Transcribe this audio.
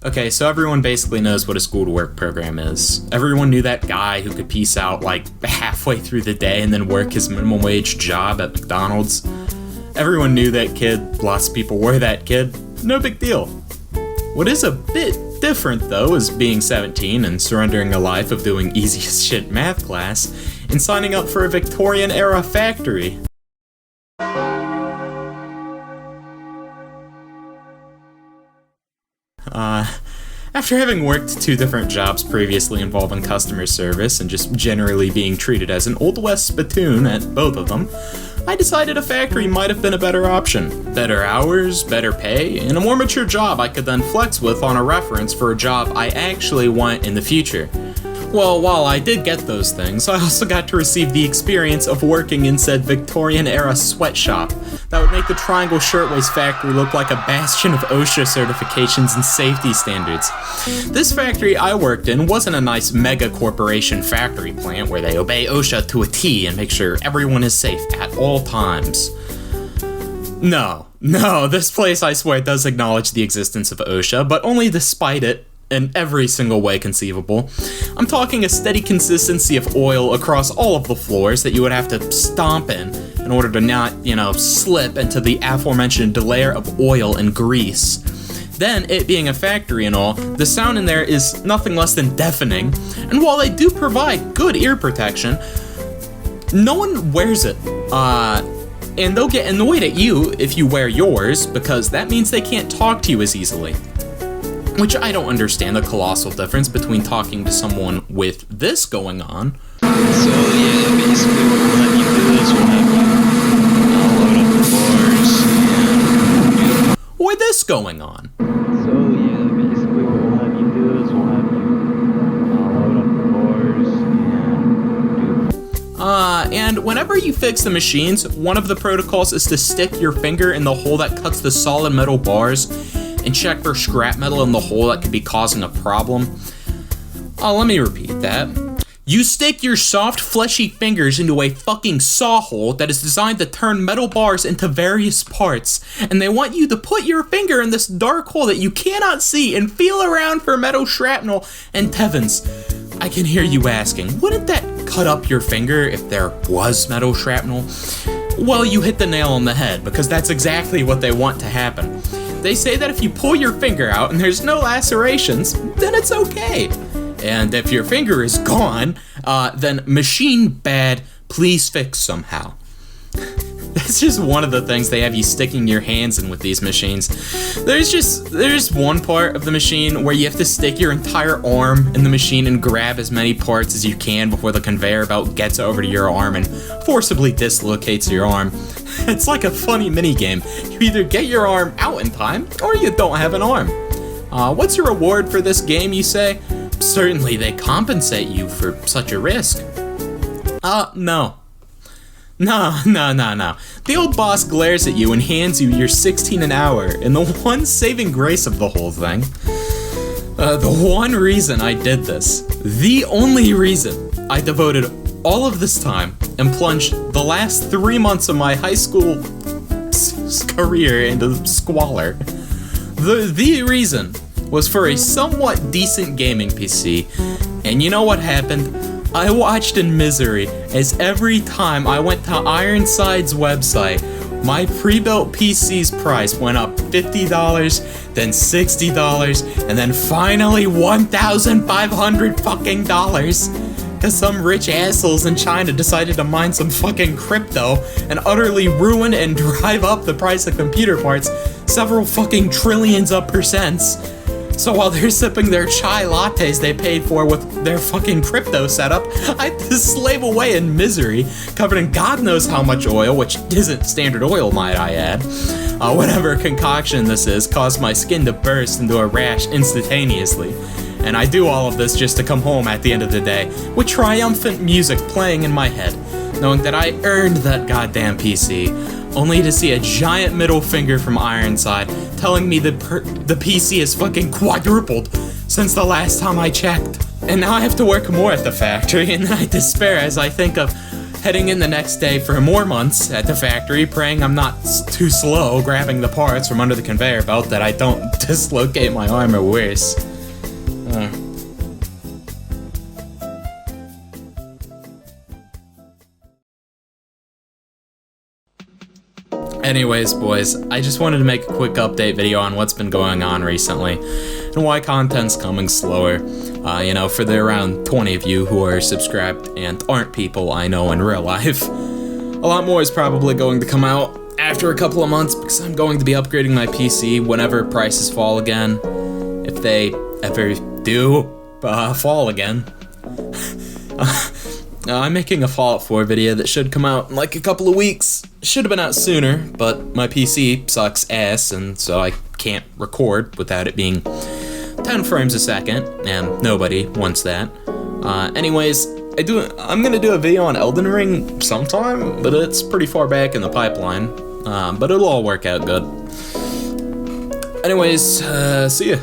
Okay, so everyone basically knows what a school-to-work program is. Everyone knew that guy who could peace out like halfway through the day and then work his minimum wage job at McDonald's. Everyone knew that kid. Lots of people were that kid. No big deal. What is a bit different, though, is being 17 and surrendering a life of doing easy as shit math class and signing up for a Victorian-era factory. After having worked 2 different jobs previously involving customer service and just generally being treated as an Old West spittoon at both of them, I decided a factory might have been a better option. Better hours, better pay, and a more mature job I could then flex with on a reference for a job I actually want in the future. Well, while I did get those things, I also got to receive the experience of working in said Victorian-era sweatshop that would make the Triangle Shirtwaist factory look like a bastion of OSHA certifications and safety standards. This factory I worked in wasn't a nice mega corporation factory plant where they obey OSHA to a T and make sure everyone is safe at all times. No, this place I swear does acknowledge the existence of OSHA, but only despite it in every single way conceivable. I'm talking a steady consistency of oil across all of the floors that you would have to stomp in order to not, slip into the aforementioned layer of oil and grease. Then, it being a factory and all, the sound in there is nothing less than deafening, and while they do provide good ear protection, no one wears it. And they'll get annoyed at you if you wear yours, because that means they can't talk to you as easily. Which I don't understand the colossal difference between talking to someone with this going on. So yeah, basically what we'll have you do is we'll have you load up the bars and do or this going on. So yeah, basically what we'll have you do is we'll have you load up the bars and do. And whenever you fix the machines, one of the protocols is to stick your finger in the hole that cuts the solid metal bars and check for scrap metal in the hole that could be causing a problem. Let me repeat that. You stick your soft, fleshy fingers into a fucking saw hole that is designed to turn metal bars into various parts, and they want you to put your finger in this dark hole that you cannot see and feel around for metal shrapnel and Tevans. I can hear you asking, wouldn't that cut up your finger if there was metal shrapnel? Well, you hit the nail on the head, because that's exactly what they want to happen. They say that if you pull your finger out and there's no lacerations, then it's okay. And if your finger is gone, then machine bad, please fix somehow. That's just one of the things they have you sticking your hands in with these machines. There's one part of the machine where you have to stick your entire arm in the machine and grab as many parts as you can before the conveyor belt gets over to your arm and forcibly dislocates your arm. It's like a funny mini game. You either get your arm out in time, or you don't have an arm. What's your reward for this game, you say? Certainly they compensate you for such a risk. No. No. The old boss glares at you and hands you your 16 an hour, and the one saving grace of the whole thing, the one reason I did this, the only reason I devoted all of this time and plunged the last 3 months of my high school career into squalor, the reason was for a somewhat decent gaming PC, and you know what happened? I watched in misery as every time I went to Ironside's website, my pre-built PC's price went up $50, then $60, and then finally $1,500 fucking dollars. Cause some rich assholes in China decided to mine some fucking crypto and utterly ruin and drive up the price of computer parts several fucking trillions of percents. So while they're sipping their chai lattes they paid for with their fucking crypto setup, I had to slave away in misery, covered in God knows how much oil, which isn't standard oil, might I add. Whatever concoction this is caused my skin to burst into a rash instantaneously. And I do all of this just to come home at the end of the day, with triumphant music playing in my head, knowing that I earned that goddamn PC, only to see a giant middle finger from Ironside telling me the PC is fucking quadrupled since the last time I checked. And now I have to work more at the factory, and then I despair as I think of heading in the next day for more months at the factory, praying I'm not too slow grabbing the parts from under the conveyor belt that I don't dislocate my arm or worse. Anyways, boys, I just wanted to make a quick update video on what's been going on recently and why content's coming slower. For the around 20 of you who are subscribed and aren't people I know in real life, a lot more is probably going to come out after a couple of months because I'm going to be upgrading my PC whenever prices fall again, if they ever do fall again. I'm making a Fallout 4 video that should come out in like a couple of weeks. Should have been out sooner, but my PC sucks ass, and so I can't record without it being 10 frames a second, and nobody wants that. Anyways, I'm gonna do a video on Elden Ring sometime, but it's pretty far back in the pipeline. But it'll all work out good. Anyways, see ya.